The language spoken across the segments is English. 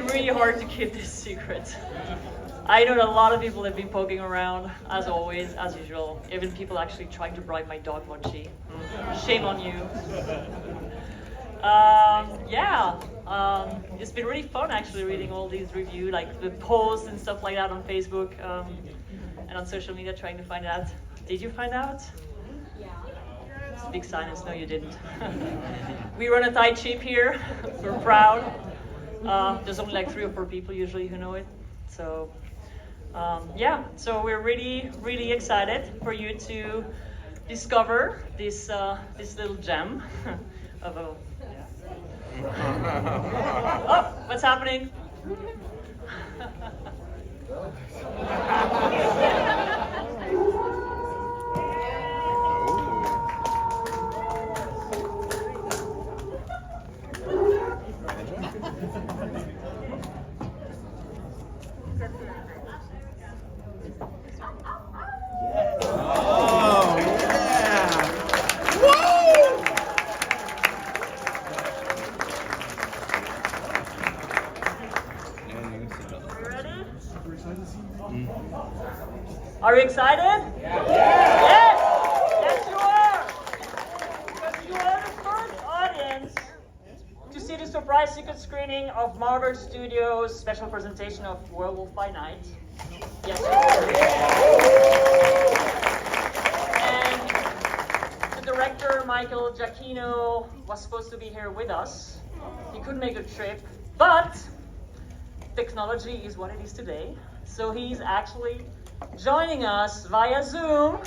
really hard to keep this secret. I know that a lot of people have been poking around, as always, as usual. Even people actually trying to bribe my dog Mochi. Shame on you. It's been really fun actually reading all these reviews, like the posts and stuff like that on Facebook and on social media, trying to find out. Did you find out? Yeah. It's a big silence. No, you didn't. We run a tight ship here. We're proud. There's only like 3 or 4 people usually who know it. So, so we're really, really excited for you to discover this little gem of a. Oh, what's happening? Are you excited? Yeah. Yes! Yes, you are! Because you are the first audience to see the surprise secret screening of Marvel Studios' special presentation of Werewolf by Night. Yes, you are. And the director, Michael Giacchino, was supposed to be here with us. He couldn't make the trip, but technology is what it is today. So he's actually joining us via Zoom.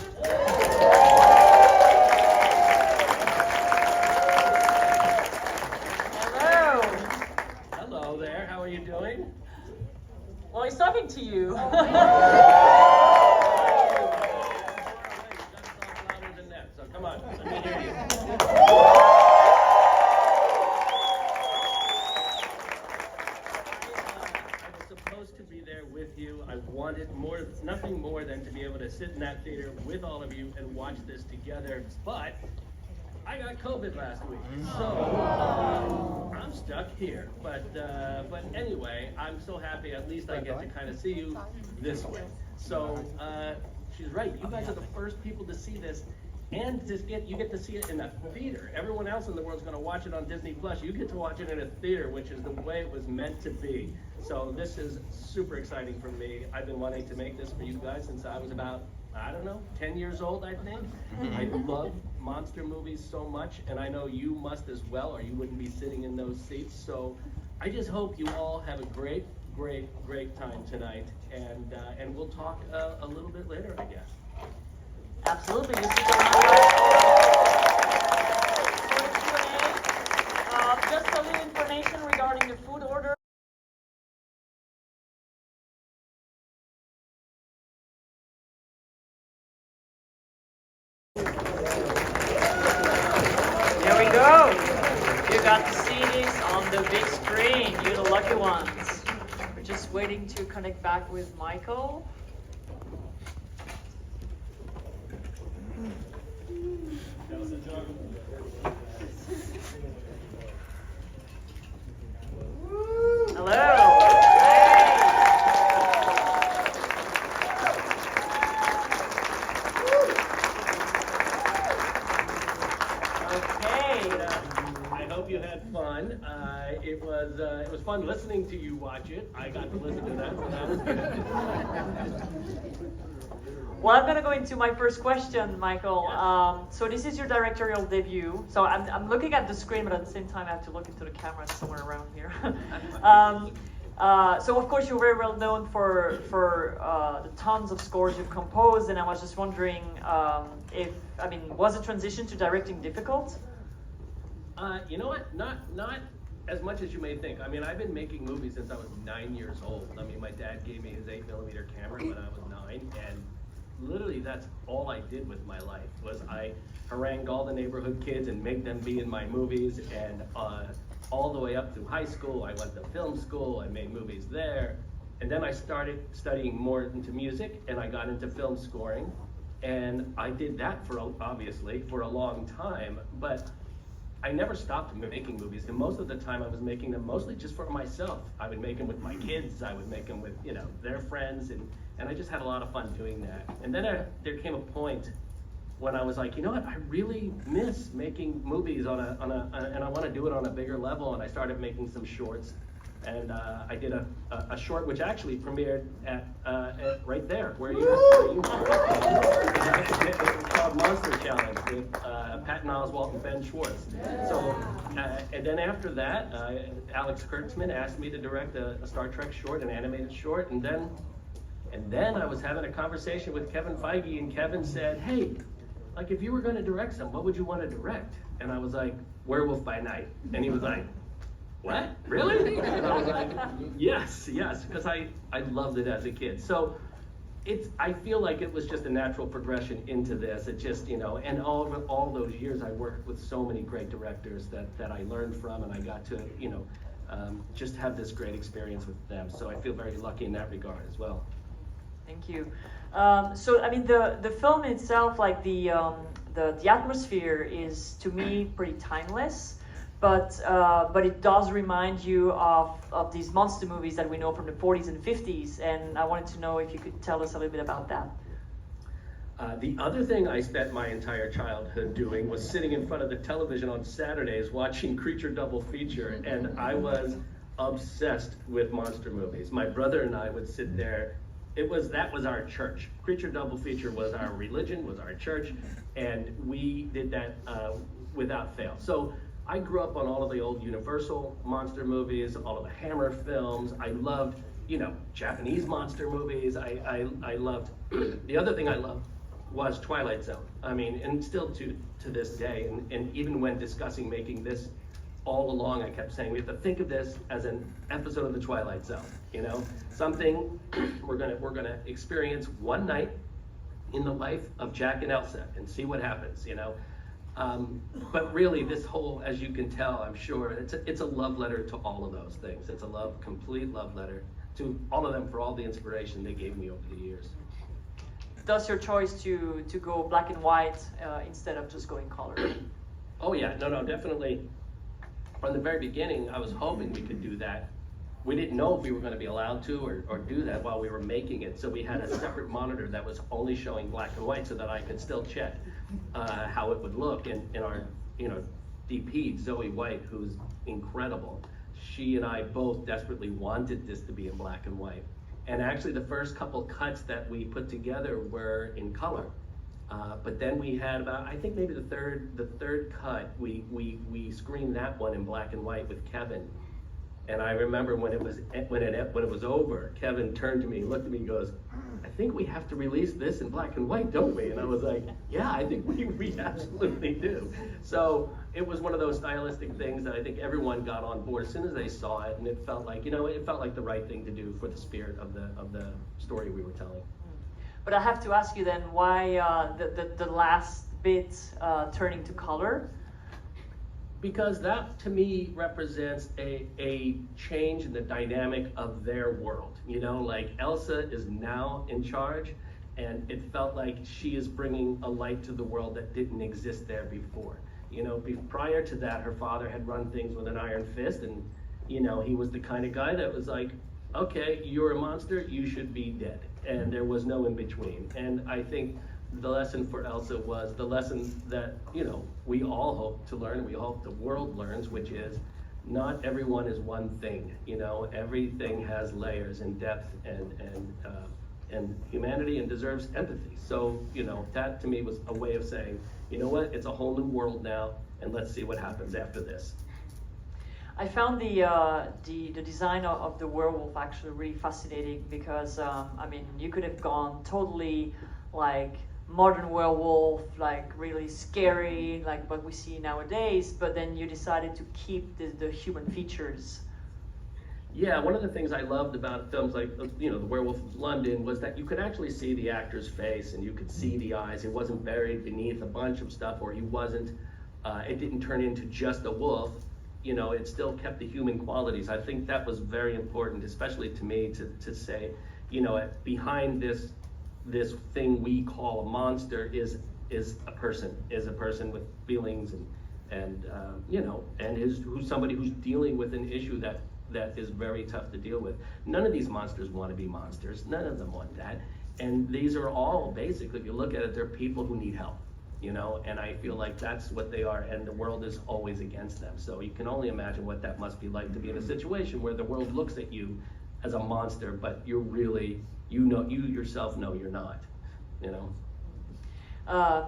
Hello. Hello there, how are you doing? Well, he's talking to you. So come on, let me hear you. With you. I wanted nothing more than to be able to sit in that theater with all of you and watch this together, but I got COVID last week, so I'm stuck here. But anyway, I'm so happy at least I get to kind of see you this way. So she's right, you guys are the first people to see this, and you get to see it in a theater. Everyone else in the world is going to watch it on Disney Plus. You get to watch it in a theater, which is the way it was meant to be. So this is super exciting for me. I've been wanting to make this for you guys since I was about, 10 years old, I think. I love monster movies so much, and I know you must as well, or you wouldn't be sitting in those seats. So I just hope you all have a great, great, great time tonight, and we'll talk a little bit later, I guess. Absolutely. This is just a little information regarding the food order. There we go. You got to see this on the big screen. You're the lucky ones. We're just waiting to connect back with Michael. Hello. Okay. I hope you had fun. It was fun listening to you watch it. I got to listen to that, so that was good. Well, I'm gonna go into my first question, Michael. So this is your directorial debut. So I'm looking at the screen, but at the same time I have to look into the camera somewhere around here. So of course you're very well known for the tons of scores you've composed, and I was just wondering was the transition to directing difficult? You know what? Not as much as you may think. I mean, I've been making movies since I was 9 years old. I mean, my dad gave me his 8mm camera when I was 9, and literally that's all I did with my life was I harangued all the neighborhood kids and make them be in my movies, and all the way up through high school I went to film school, I made movies there, and then I started studying more into music, and I got into film scoring, and I did that obviously for a long time, but I never stopped making movies, and most of the time I was making them mostly just for myself. I would make them with my kids, I would make them with, you know, their friends, and I just had a lot of fun doing that. And then there came a point when I was like, you know what, I really miss making movies and I want to do it on a bigger level, and I started making some shorts. And I did a short which actually premiered at right there where you are. It's called Monster Challenge with Patton Oswalt and Ben Schwartz. So, and then after that, Alex Kurtzman asked me to direct a Star Trek short, an animated short, and then I was having a conversation with Kevin Feige, and Kevin said, hey, like if you were going to direct some, what would you want to direct? And I was like, Werewolf by Night. And he was like, what? Really? And I was like, yes, because I loved it as a kid. So I feel like it was just a natural progression into this. It just, you know, and all those years I worked with so many great directors that I learned from, and I got to, you know, just have this great experience with them. So I feel very lucky in that regard as well. Thank you. So I mean, the film itself, like the atmosphere is, to me, pretty timeless. But it does remind you of these monster movies that we know from the 40s and 50s, and I wanted to know if you could tell us a little bit about that. The other thing I spent my entire childhood doing was sitting in front of the television on Saturdays watching Creature Double Feature, and I was obsessed with monster movies. My brother and I would sit there. That was our church. Creature Double Feature was our religion, was our church, and we did that without fail. So I grew up on all of the old Universal monster movies, all of the Hammer films. I loved, you know, Japanese monster movies. I loved, the other thing I loved was Twilight Zone. I mean, and still to this day, and even when discussing making this, all along I kept saying we have to think of this as an episode of the Twilight Zone, you know? Something we're gonna experience one night in the life of Jack and Elsa and see what happens, you know? But really, this whole, as you can tell, I'm sure, it's a love letter to all of those things. It's a complete love letter to all of them for all the inspiration they gave me over the years. Thus your choice to go black and white instead of just going color? Oh yeah, no, definitely. From the very beginning, I was hoping we could do that. We didn't know if we were going to be allowed to or do that while we were making it. So we had a separate monitor that was only showing black and white so that I could still check how it would look. And our, you know, DP, Zoe White, who's incredible, she and I both desperately wanted this to be in black and white. And actually the first couple cuts that we put together were in color. But then we had about, I think maybe the third cut, we screened that one in black and white with Kevin. And I remember when it was over, Kevin turned to me, looked at me, and goes, I think we have to release this in black and white, don't we? And I was like, yeah, I think we absolutely do. So it was one of those stylistic things that I think everyone got on board as soon as they saw it, and it felt like, you know, it felt like the right thing to do for the spirit of the story we were telling. But I have to ask you then, why the last bit turning to color? Because that, to me, represents a change in the dynamic of their world. You know, like Elsa is now in charge, and it felt like she is bringing a light to the world that didn't exist there before. You know, prior to that, her father had run things with an iron fist, and, you know, he was the kind of guy that was like, okay, you're a monster, you should be dead. And there was no in between. And I think the lesson for Elsa was the lesson that, you know, we all hope to learn, we hope the world learns, which is not everyone is one thing. You know, everything has layers and depth and humanity and deserves empathy. So, you know, that to me was a way of saying, you know what, it's a whole new world now, and let's see what happens after this. I found the design of the werewolf actually really fascinating because, I mean, you could have gone totally like modern werewolf, like really scary, like what we see nowadays, but then you decided to keep the human features. Yeah, one of the things I loved about films like, you know, The Werewolf of London was that you could actually see the actor's face and you could see the eyes. It wasn't buried beneath a bunch of stuff, or he wasn't, it didn't turn into just a wolf. You know, it still kept the human qualities. I think that was very important, especially to me, to say, you know, behind this thing we call a monster is a person with feelings and and who's somebody who's dealing with an issue that is very tough to deal with. None of these monsters want to be monsters. None of them want that. And these are all basically, if you look at it, they're people who need help, and I feel like that's what they are, and the world is always against them. So you can only imagine what that must be like to be in a situation where the world looks at you as a monster, but you're really, you yourself know you're not,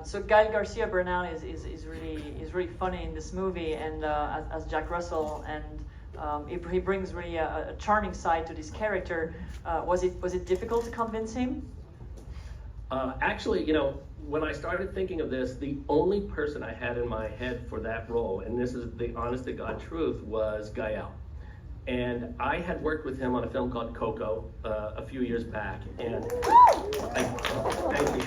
So Gael Garcia Bernal is really funny in this movie, and as Jack Russell, and he brings really a charming side to this character. Was it difficult to convince him? Actually, when I started thinking of this, the only person I had in my head for that role, and this is the honest to God truth, was Gael. And I had worked with him on a film called Coco a few years back, and thank you.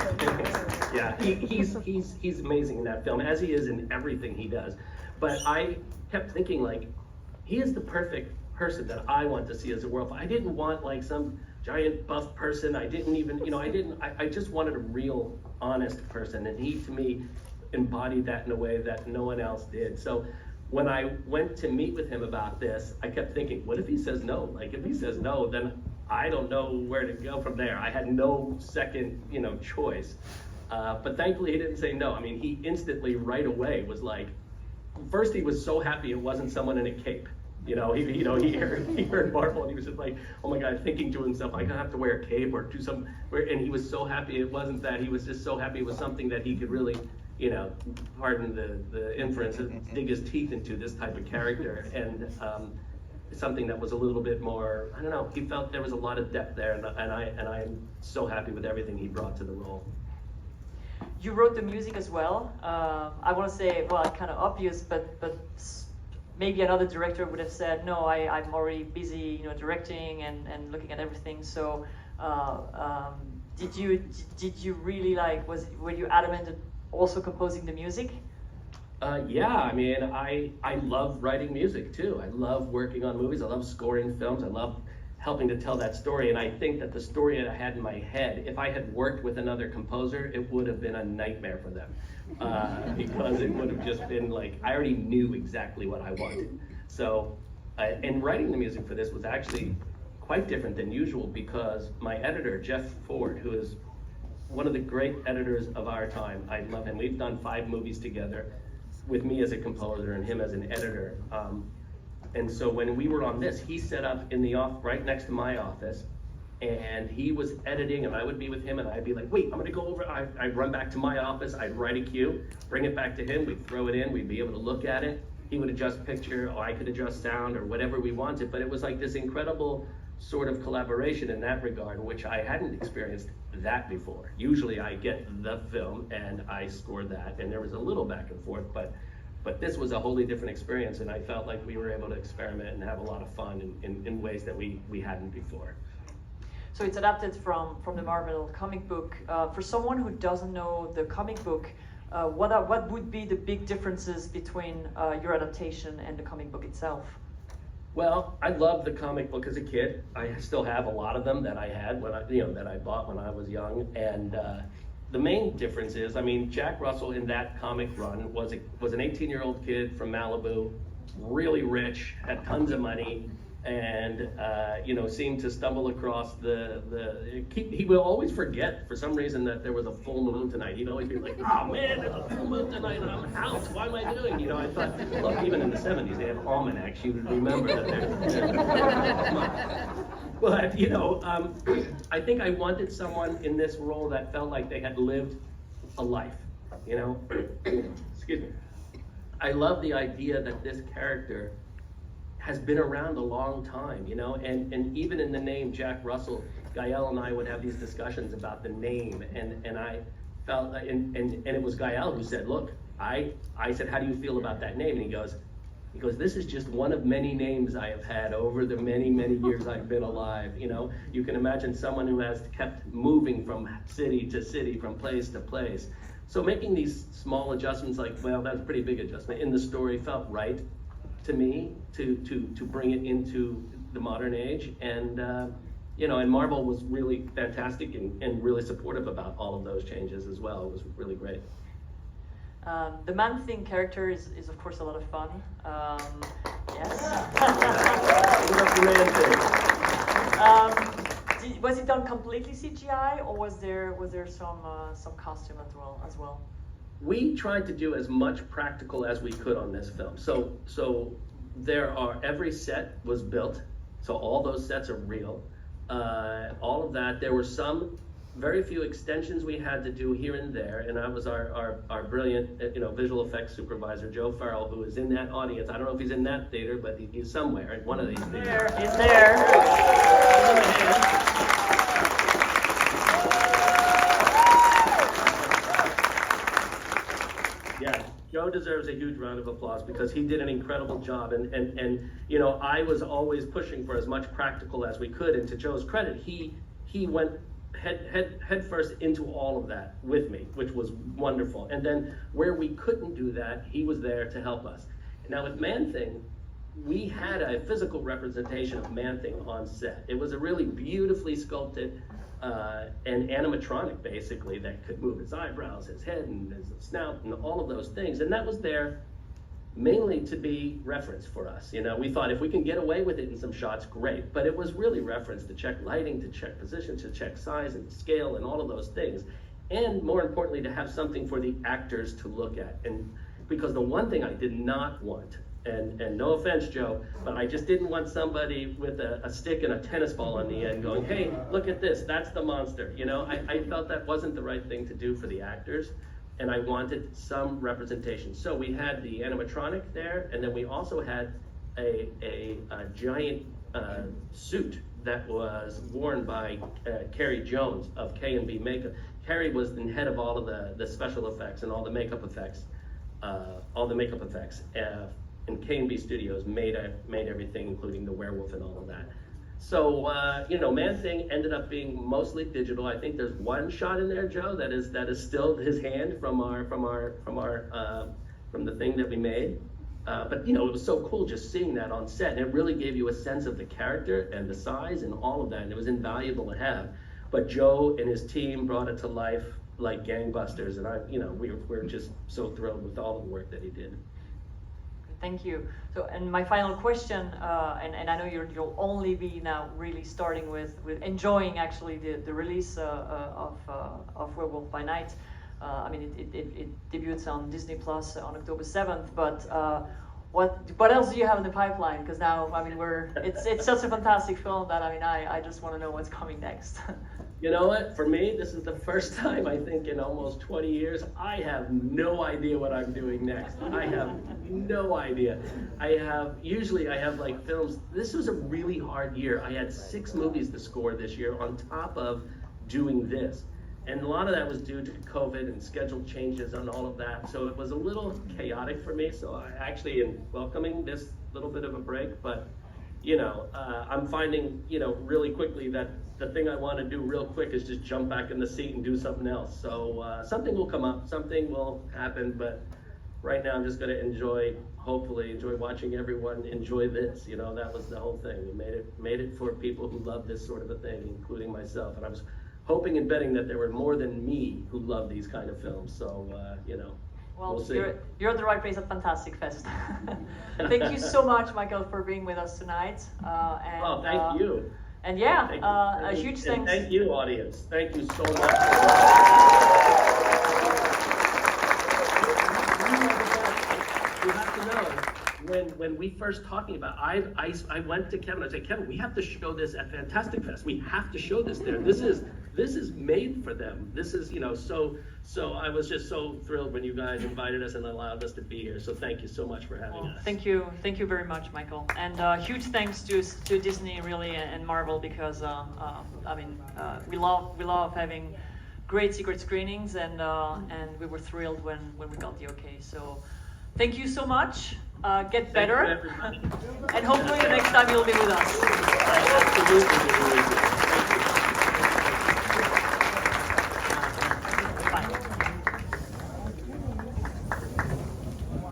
Yeah, he's amazing in that film, as he is in everything he does. But I kept thinking, like, he is the perfect person that I want to see as a werewolf. I didn't want like some giant buff person. I didn't even, I just wanted a real honest person, and he, to me, embodied that in a way that no one else did. So when I went to meet with him about this, I kept thinking, what if he says no? Like, if he says no, then I don't know where to go from there. I had no second, choice. But thankfully he didn't say no. I mean, he instantly, right away, was like, first he was so happy it wasn't someone in a cape. He heard Marvel, and he was just like, oh my God, thinking to himself, I'm gonna have to wear a cape or do some, and he was so happy it wasn't that. He was just so happy it was something that he could really, pardon the inference, dig his teeth into this type of character, and something that was a little bit more, I don't know, he felt there was a lot of depth there, and I'm so happy with everything he brought to the role. You wrote the music as well. I want to say, well, kind of obvious, but maybe another director would have said, no, I'm already busy, directing and looking at everything. So, did you really were you adamant at also composing the music? Yeah, I mean, I love writing music too. I love working on movies. I love scoring films. I love helping to tell that story. And I think that the story that I had in my head, if I had worked with another composer, it would have been a nightmare for them. Because it would have just been like, I already knew exactly what I wanted. So, and writing the music for this was actually quite different than usual, because my editor, Jeff Ford, who is one of the great editors of our time, I love him. We've done 5 movies together, with me as a composer and him as an editor. And so when we were on this, he set up in the right next to my office, and he was editing, and I would be with him, and I'd be like, wait, I'm gonna go over, I'd run back to my office, I'd write a cue, bring it back to him, we'd throw it in, we'd be able to look at it. He would adjust picture, or I could adjust sound, or whatever we wanted, but it was like this incredible sort of collaboration in that regard, which I hadn't experienced that before. Usually I get the film and I score that, and there was a little back and forth, but this was a wholly different experience, and I felt like we were able to experiment and have a lot of fun in ways that we hadn't before. So it's adapted from the Marvel comic book. For someone who doesn't know the comic book, what would be the big differences between your adaptation and the comic book itself? Well, I loved the comic book as a kid. I still have a lot of them that I had when that I bought when I was young. And the main difference is, I mean, Jack Russell in that comic run was an 18-year-old kid from Malibu, really rich, had tons of money, and seemed to stumble across he will always forget for some reason that there was a full moon tonight. He'd always be like, oh man, there's a full moon tonight and I'm out, what am I doing? I thought, look, even in the 70s they have almanacs, you would remember that but I think I wanted someone in this role that felt like they had lived a life, excuse me. I love the idea that this character has been around a long time, and even in the name Jack Russell, Gael and I would have these discussions about the name, and I felt, and it was Gael who said, look, I said, how do you feel about that name? And he goes, this is just one of many names I have had over the many, many years I've been alive. You can imagine someone who has kept moving from city to city, from place to place. So making these small adjustments, like, well, that's a pretty big adjustment in the story, felt right to me to bring it into the modern age, and and Marvel was really fantastic and really supportive about all of those changes as well. It was really great. The Man-Thing character is of course a lot of fun. Yes. Was it done completely CGI, or was there some costume as well? We tried to do as much practical as we could on this film. So every set was built, so all those sets are real. All of that. There were very few extensions we had to do here and there, and that was our brilliant visual effects supervisor, Joe Farrell, who is in that audience. I don't know if he's in that theater, but he's somewhere in one of these theaters. He's there. Yeah, Joe deserves a huge round of applause because he did an incredible job, and I was always pushing for as much practical as we could, and to Joe's credit, he went head first into all of that with me, which was wonderful. And then where we couldn't do that, he was there to help us. Now with Man-Thing, we had a physical representation of Man-Thing on set. It was a really beautifully sculpted and animatronic, basically, that could move his eyebrows, his head, and his snout, and all of those things. And that was there mainly to be reference for us. We thought if we can get away with it in some shots, great. But it was really reference to check lighting, to check position, to check size and scale and all of those things. And more importantly, to have something for the actors to look at. And because the one thing I did not want, and no offense, Joe, but I just didn't want somebody with a stick and a tennis ball on the end going, hey, look at this, that's the monster. I felt that wasn't the right thing to do for the actors. And I wanted some representation. So we had the animatronic there, and then we also had a giant suit that was worn by Carrie Jones of K&B Makeup. Carrie was the head of all of the special effects and all the makeup effects. And K&B Studios made everything, including the werewolf and all of that. So, Man-Thing ended up being mostly digital. I think there's one shot in there, Joe, that is still his hand from the thing that we made. But it was so cool just seeing that on set, and it really gave you a sense of the character and the size and all of that, and it was invaluable to have. But Joe and his team brought it to life like gangbusters, and we're just so thrilled with all the work that he did. Thank you. So, and my final question, and I know you'll only be now really starting with enjoying actually the release of Werewolf by Night. It debuts on Disney Plus on October 7th. But what else do you have in the pipeline? Because now, it's such a fantastic film that I just want to know what's coming next. You know what? For me, this is the first time, I think, in almost 20 years, I have no idea what I'm doing next. I have no idea. Usually I have like films. This was a really hard year. I had 6 movies to score this year on top of doing this. And a lot of that was due to COVID and schedule changes and all of that. So it was a little chaotic for me. So I actually am welcoming this little bit of a break, but I'm finding, really quickly that the thing I want to do real quick is just jump back in the seat and do something else. So something will come up, something will happen, but right now I'm just going to hopefully enjoy watching everyone enjoy this. That was the whole thing. We made it for people who love this sort of a thing, including myself. And I was hoping and betting that there were more than me who love these kind of films. So, well, we'll see. You're at the right place at Fantastic Fest. Thank you so much, Michael, for being with us tonight. Thank you. And yeah, a huge thanks. Thank you, audience. Thank you so much. You have to know, when we first talking about, I went to Kevin. I said, Kevin, we have to show this at Fantastic Fest. We have to show this there. This is made for them. This is, so I was just so thrilled when you guys invited us and allowed us to be here. So thank you so much for having us. Thank you very much, Michael. And huge thanks to Disney really and Marvel, because we love having great secret screenings, and we were thrilled when we got the okay. So thank you so much. Get better, and hopefully the next time you'll be with us. Absolutely.